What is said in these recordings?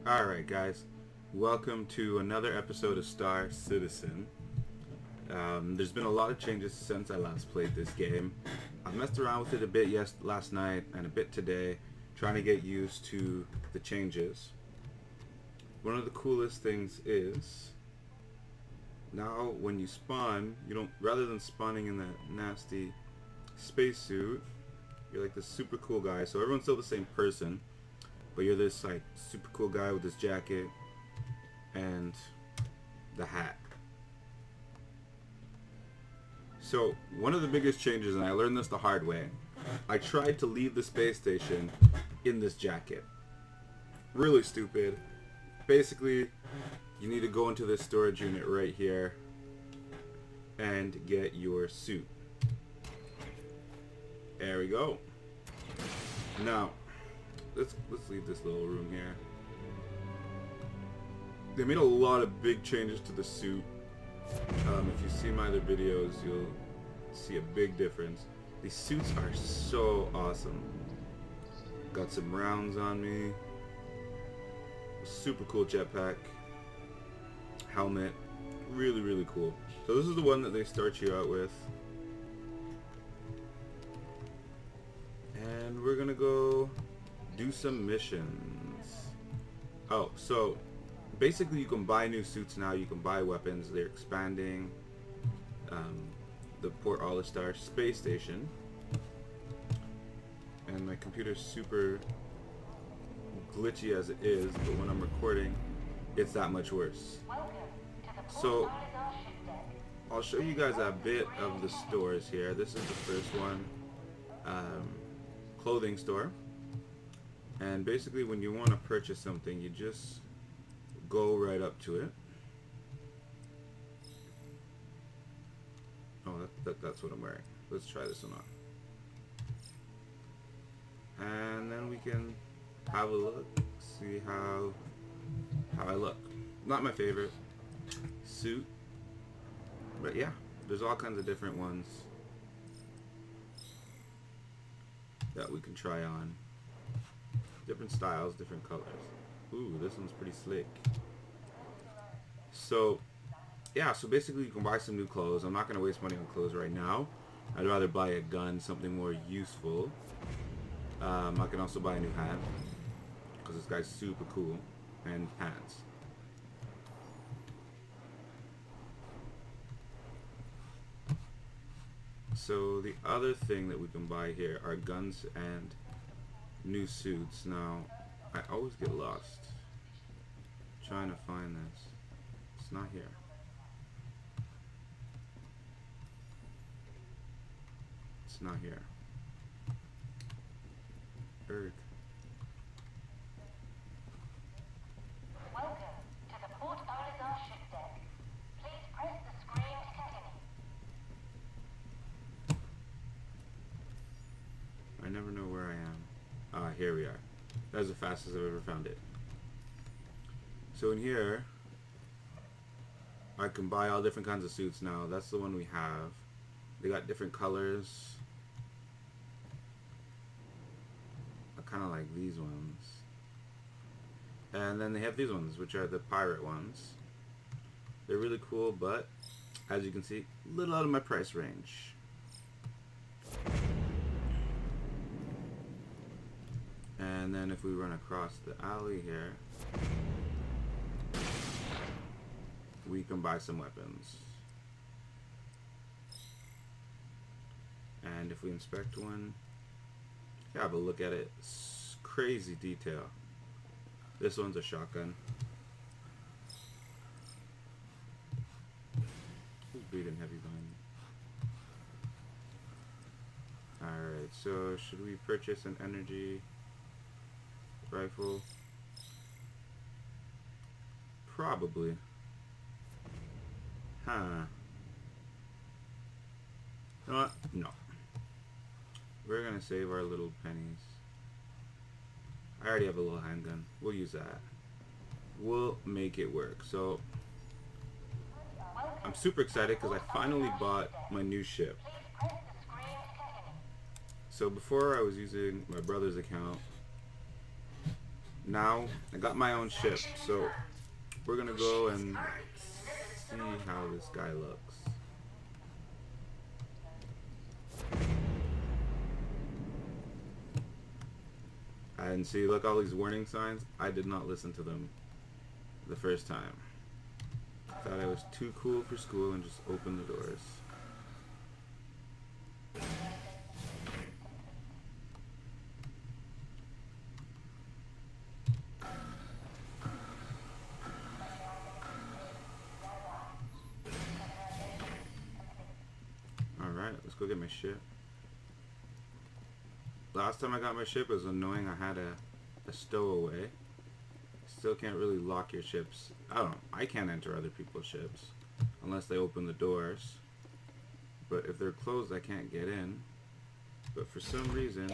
Alright guys, welcome to another episode of Star Citizen. There's been a lot of changes since I last played this game. I messed around with it a bit last night and a bit today, trying to get used to the changes. One of the coolest things is, now when you spawn, you don't, rather than spawning in that nasty spacesuit, you're like this super cool guy. So everyone's still the same person, but you're this like super cool guy with this jacket and the hat. So one of the biggest changes, and I learned this the hard way, I tried to leave the space station in this jacket. Really stupid. Basically, you need to go into this storage unit right here and get your suit. There we go. Now, let's leave this little room here. They made a lot of big changes to the suit. If you see my other videos, you'll see a big difference. These suits are so awesome. Got some rounds on me. Super cool jetpack. Helmet. Really, really cool. So this is the one that they start you out with. And we're gonna go do some missions. Oh, so basically you can buy new suits now. You can buy weapons. They're expanding the Port Olistar space station. And my computer's super glitchy as it is, but when I'm recording, it's that much worse. So I'll show you guys a bit of the stores here. This is the first one, clothing store. And basically when you want to purchase something, you just go right up to it. Oh, that's what I'm wearing. Let's try this one on. And then we can have a look, see how I look. Not my favorite suit, but yeah, there's all kinds of different ones that we can try on. Different styles, different colors. Ooh, this one's pretty slick. So yeah, so basically you can buy some new clothes. I'm not going to waste money on clothes right now. I'd rather buy a gun, something more useful. I can also buy a new hat, because this guy's super cool, and pants. So the other thing that we can buy here are guns and new suits. Now, I always get lost trying to find this. It's not here. It's not here. Erg. Welcome to the Port Olisar ship deck. Please press the screen to continue. I never know where I am. Ah, here we are. That's the fastest I've ever found it. So in here, I can buy all different kinds of suits now. That's the one we have. They got different colors. I kind of like these ones. And then they have these ones, which are the pirate ones. They're really cool, but as you can see, a little out of my price range. And then if we run across the alley here, we can buy some weapons. And if we inspect one, have a look at it. It's crazy detail. This one's a shotgun. Who's breathing heavy behind me? Alright, so should we purchase an energy rifle? Probably. Huh. You know what? No. We're gonna save our little pennies. I already have a little handgun. We'll use that. We'll make it work. So I'm super excited because I finally bought my new ship. So before I was using my brother's account, Now, I got my own ship, so we're gonna go and see how this guy looks. And see, look, all these warning signs. I did not listen to them the first time. Thought I was too cool for school and just opened the doors. Alright, let's go get my ship. Last time I got my ship, it was annoying. I had a stowaway. Still can't really lock your ships. I don't know. I can't enter other people's ships unless they open the doors. But if they're closed, I can't get in. But for some reason,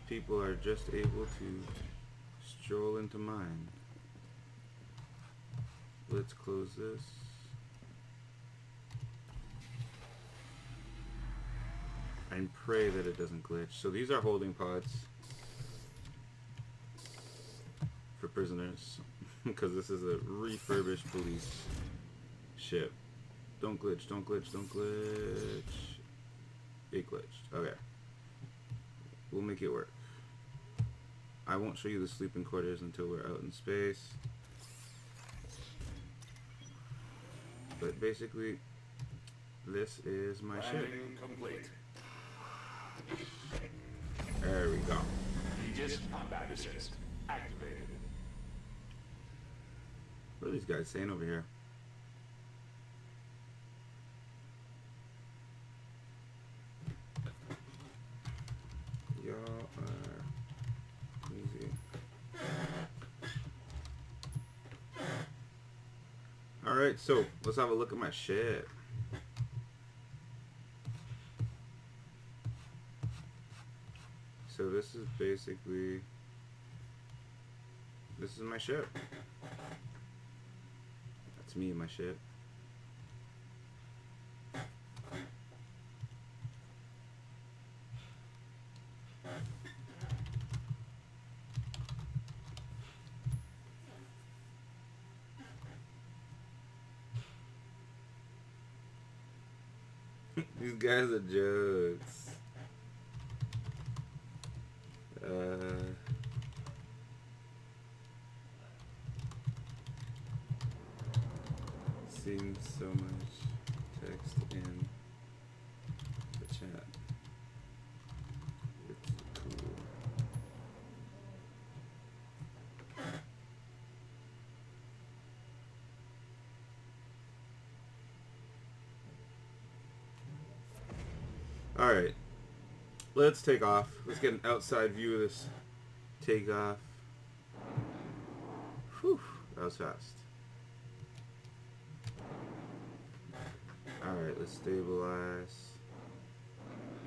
people are just able to stroll into mine. Let's close this. And pray that it doesn't glitch. So these are holding pods for prisoners, because this is a refurbished police ship. Don't glitch, don't glitch, don't glitch. It glitched. Okay. We'll make it work. I won't show you the sleeping quarters until we're out in space. But basically, this is my ship. Complete. There we go. Aegis combat assist activated. What are these guys saying over here? Y'all are easy. Alright, so let's have a look at my ship. So this is basically, this is my ship. That's me and my ship. These guys are jokes. Seeing so much text in the chat. It's cool. Alright. Let's take off. Let's get an outside view of this takeoff. Whew, that was fast. Alright, let's stabilize.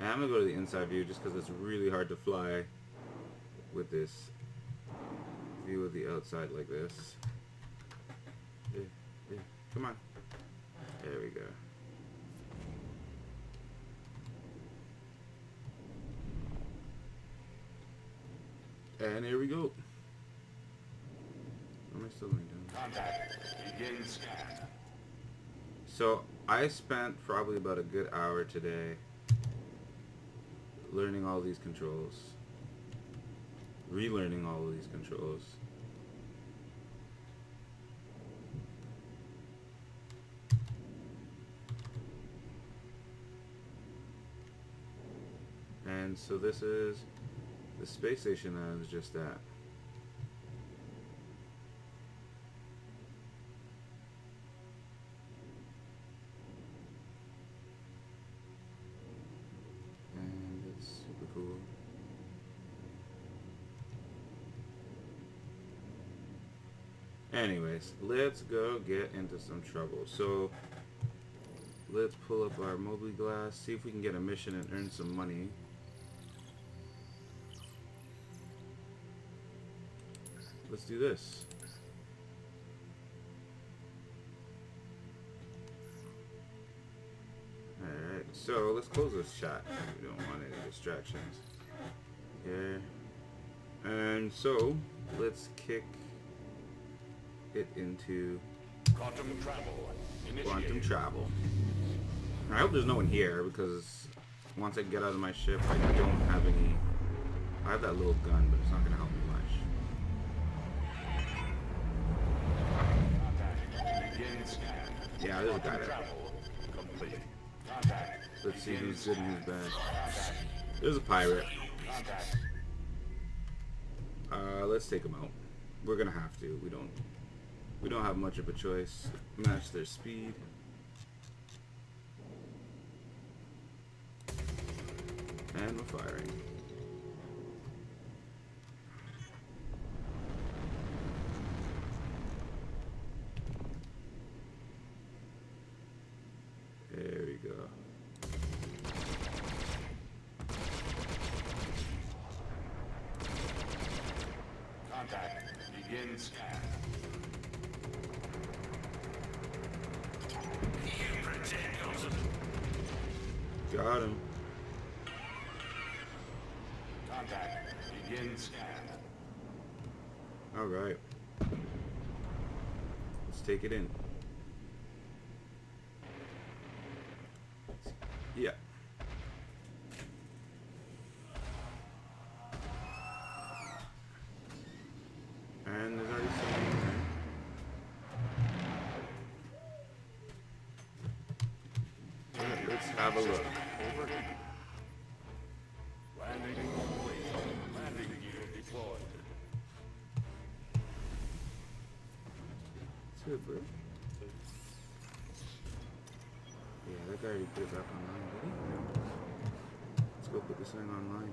And I'm gonna go to the inside view just because it's really hard to fly with this view of the outside like this. Yeah, come on. There we go. And here we go. What am I still laying down? Contact. Begin scan. So I spent probably about a good hour today learning all these controls, relearning all of these controls. And so this is the space station I was just at. And it's super cool. Anyways, let's go get into some trouble. So let's pull up our mobile glass, see if we can get a mission and earn some money. Let's do this. Alright, so let's close this chat. We don't want any distractions here. And so, let's kick it into Quantum travel. quantum Initiated. travel. I hope there's no one here because once I get out of my ship, I don't have any. I have that little gun, but it's not gonna help me much. Contact. Begin scan. Yeah, there's a guy there. Travel complete. Contact. Let's see who's good and who's bad. Contact. There's a pirate. Contact. Let's take him out. We're gonna have to. We don't have much of a choice. Match their speed. And we're firing. There we go. Contact. Begin scan. Got him. Contact. Begin scan. Alright. Let's take it in. Yeah. And there's already someone in there. Alright, let's have a look. Overheat. Landing complete. Landing gear deployed. It's good, bro. Yeah, that guy already put it back online, did he? Let's go put this thing online.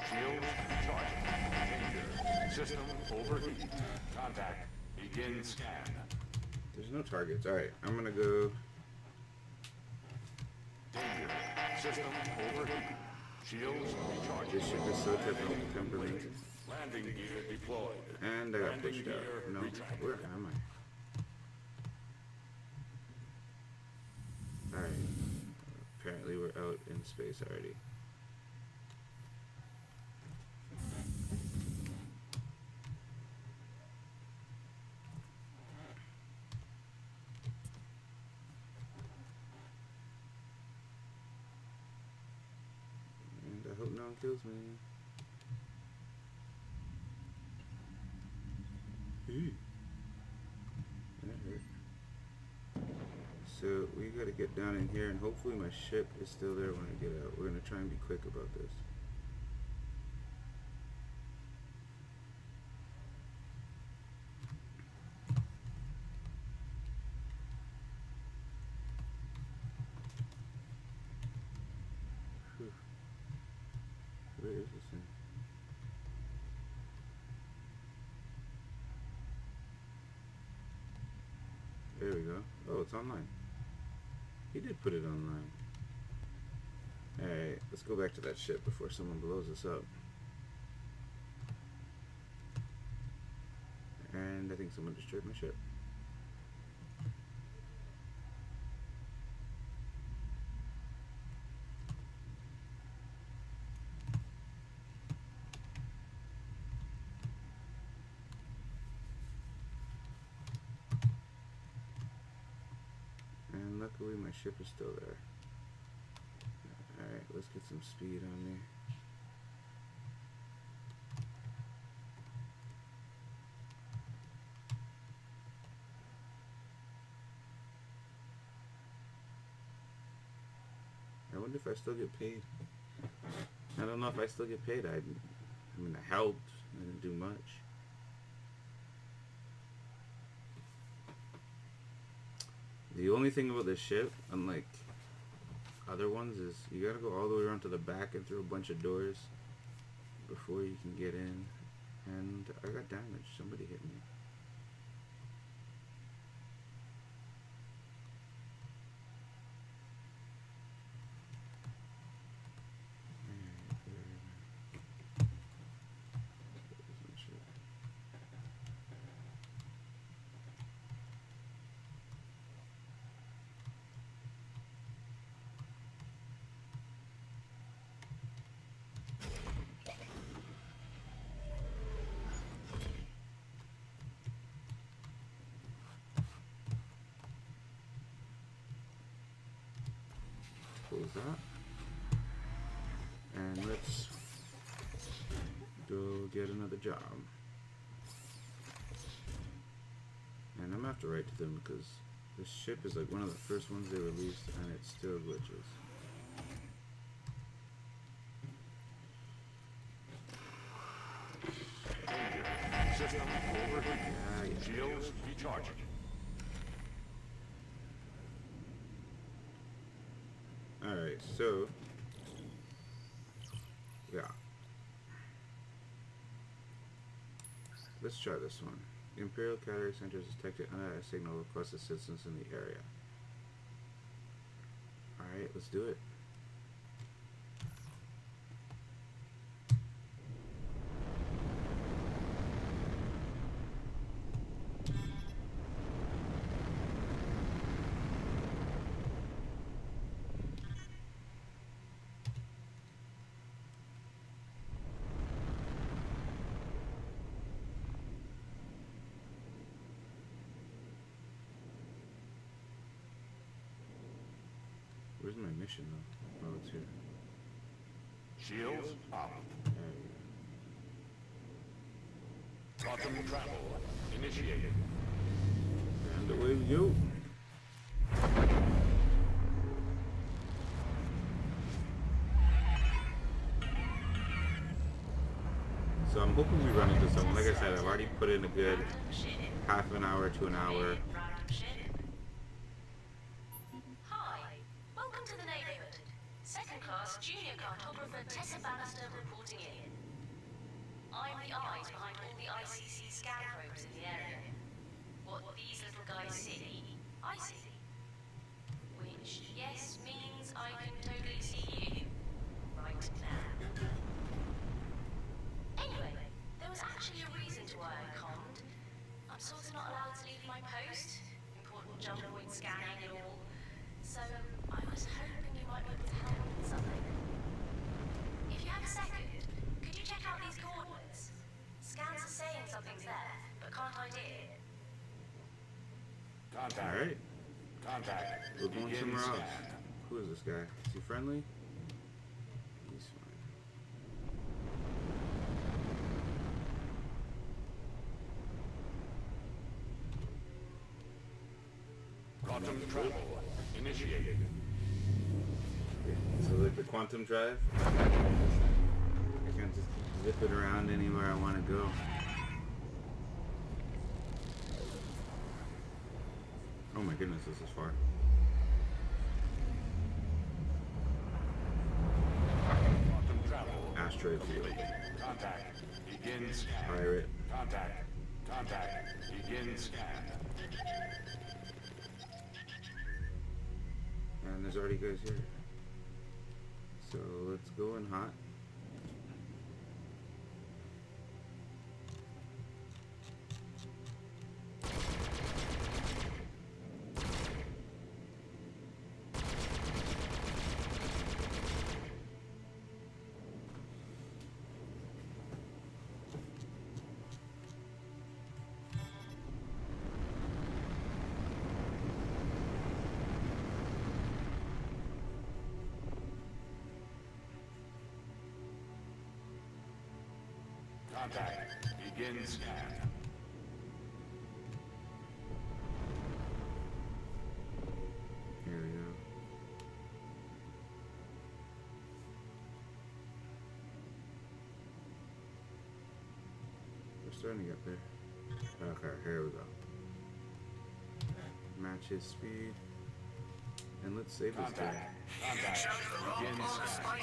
Shields charging. Danger. System overheat. Contact. Begin scan. There's no targets. Alright, I'm gonna go. Danger. System overheat. Shields recharging. This ship is so temperamental. Landing gear deployed. And I got pushed out. No, where am I? Alright. Apparently we're out in space already. And I hope no one kills me. Ooh. That hurt. So we gotta get down in here and hopefully my ship is still there when I get out. We're gonna try and be quick about this. Whew. Where is this thing? There we go. Oh, it's online. He did put it online. Alright, let's go back to that ship before someone blows us up. And I think someone destroyed my ship. And luckily my ship is still there. Alright, let's get some speed on there. I wonder if I still get paid. I don't know if I still get paid. I mean, I helped. I didn't do much. The only thing about this ship, unlike other ones, is you gotta go all the way around to the back and through a bunch of doors before you can get in. And I got damaged. Somebody hit me. that. And let's go get another job. And I'm gonna have to write to them because this ship is like one of the first ones they released and it still glitches. Danger. System overheating. Shields recharging. Alright, so yeah. Let's try this one. The Imperial Category Center has detected a signal request assistance in the area. Alright, let's do it. Where's my mission though? Oh, it's here. Shields up. There we Quantum travel initiated. go. And away we go. So I'm hoping we run into someone. Like I said, I've already put in a good half an hour to an hour. Hi, welcome to the neighborhood. Second class junior cartographer Tessa Bannister reporting in. I'm the eyes behind all the ICC scan probes in the area. What these little guys see, I see. Which, yes, means I can totally see you. Right now. Anyway, there was actually a reason to why I conned. I'm sort of not allowed to leave my post. Important jump point scanning and all. So, I was hoping you might be able to help me with something. If you have a second, could you check out these coordinates? Scans are saying something's there, but can't ID it. Contact. Alright, Contact. we're going Begin somewhere else. scan. Who is this guy? Is he friendly? He's fine. Quantum travel initiated. So like the quantum drive, I can just zip it around anywhere I want to go. Oh my goodness, this is far. Quantum travel. Asteroid field. Contact. Begin scan. Pirate. Contact. Contact. Begin scan. And there's already guys here. So let's go in hot. Contact. Begin scan. Here we go. We're starting to get there. Okay, here we go. Match his speed. And let's save this guy. Contact. Begin scan.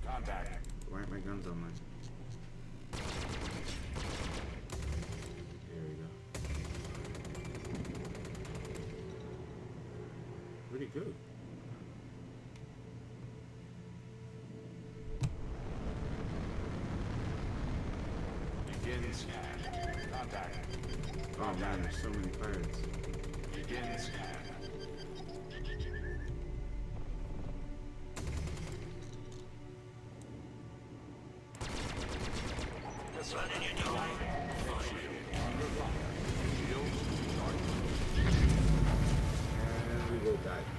Contact. Why aren't my guns online? There we go. Where'd he go? Begin scan. Contact. Oh man, there's so many pirates. Begin scan. And we will die.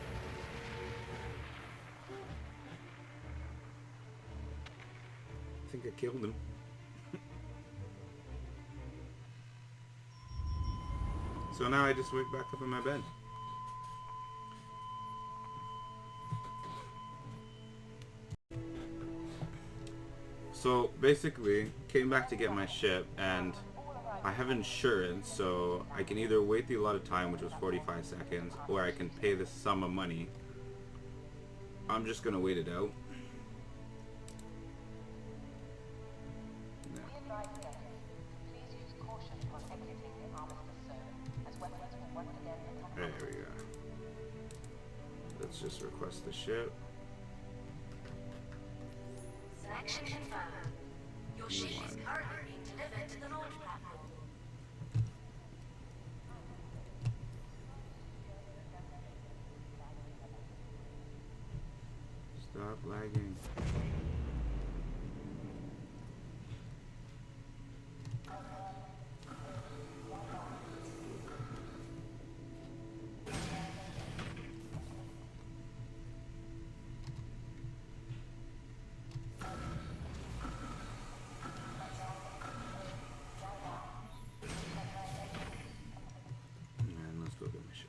think I killed him. So now I just wake back up in my bed. So basically, came back to get my ship, and I have insurance, so I can either wait the allotted time, which was 45 seconds, or I can pay this sum of money. I'm just gonna wait it out. We advise guests, please use caution on exiting the armistice zone, as weapons will once again become There we go. Let's just request the ship. Selection confirmed. Your ship is currently being delivered to the launch platform. Stop lagging. And let's go get my ship.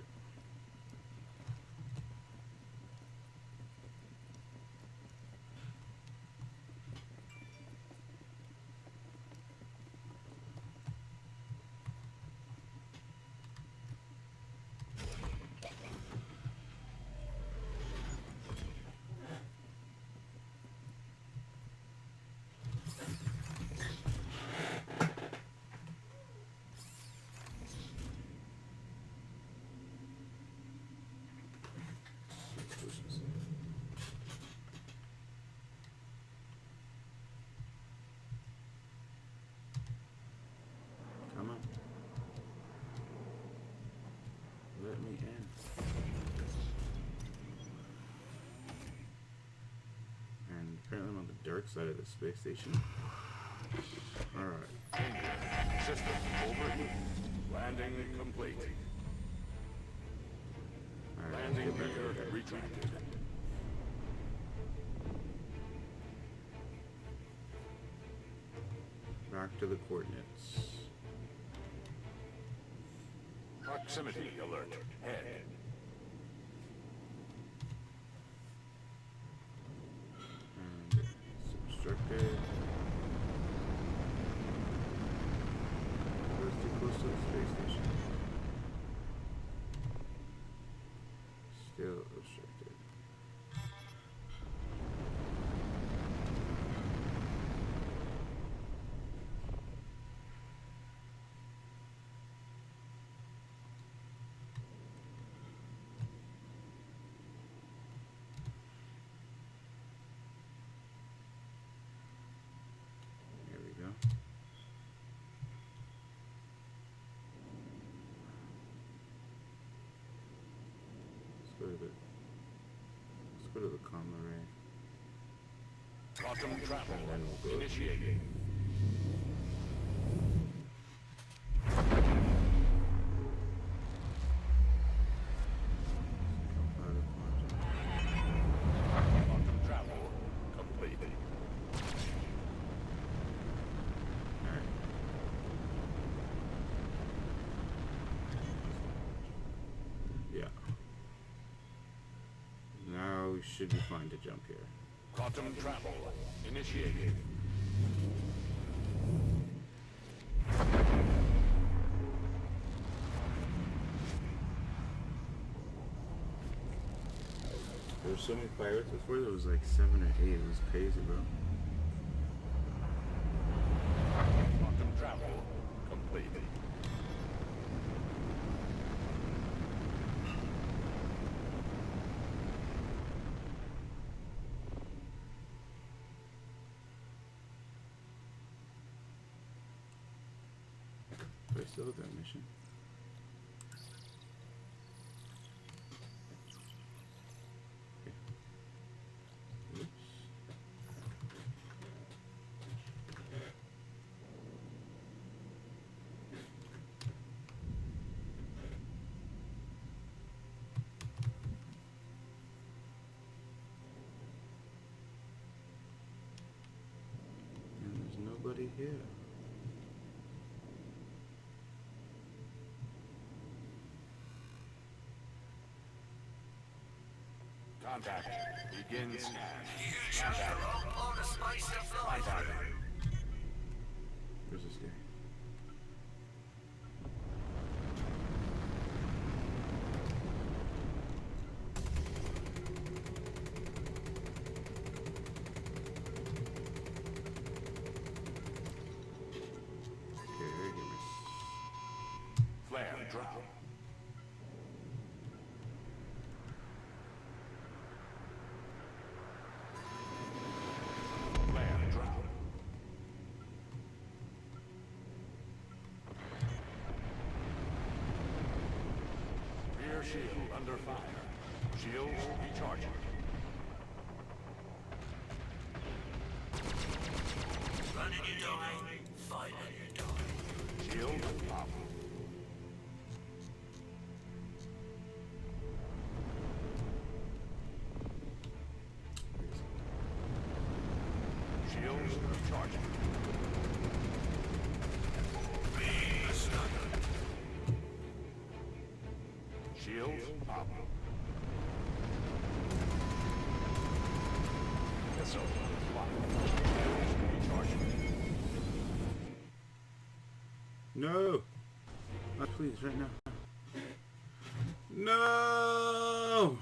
Come on. Let me in. And apparently I'm on the dark side of the space station. Alright. System overheat. Landing complete. Alright, let's Landing get back gear over there. retracted. Back to the coordinates. Proximity alert. Head. And it's obstructed. That's too close to the space station. Still obstructed. Here we go. Let's go to the comm array. Quantum travel. And then we'll go. Initiating. Quantum travel complete. Alright. Yeah. Now we should be fine to jump here. Quantum travel initiating. There were so many pirates before, there was like 7 or 8. It was crazy, bro. Quantum travel complete. But I still have that mission. Okay. Oops. already here. Contact. Begin scan. Contact. Contact. Where's this guy? Flare drop. Flare drop. Rear shield under fire. Shields recharging. Run and you die. Fight and you die. Shield up. Shields recharging. Shields up. Missile locked. Shields recharging. No! Oh, please, right now. No!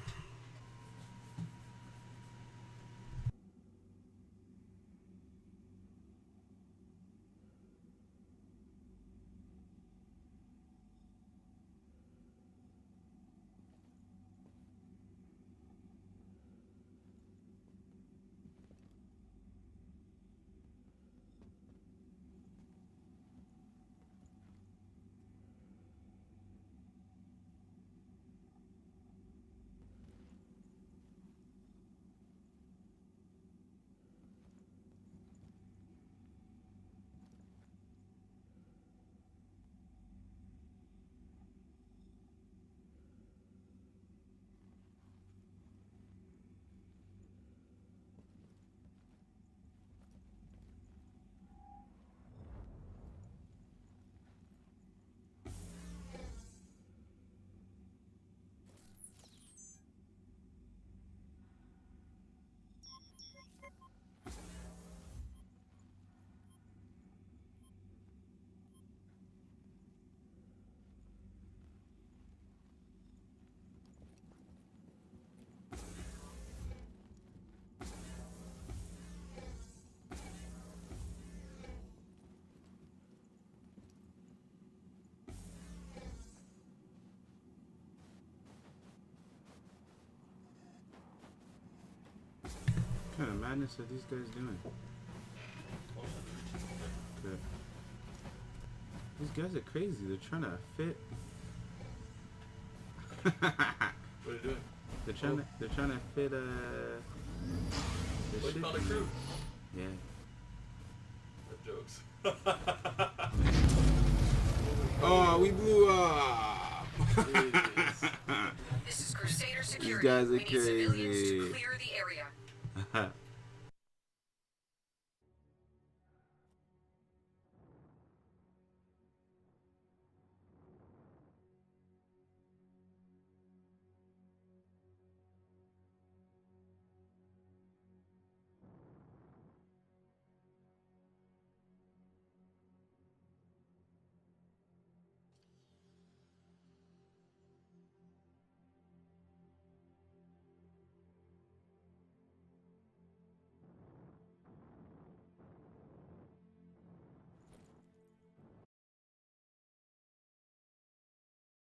What kind of madness are these guys doing? Good. These guys are crazy. They're trying to fit. What are you doing? They're trying to fit the What, you ship found a in crew? there. Yeah. That jokes. Oh, we blew up! Jesus. This is Crusader These Security. guys are We need civilians crazy. to clear the area.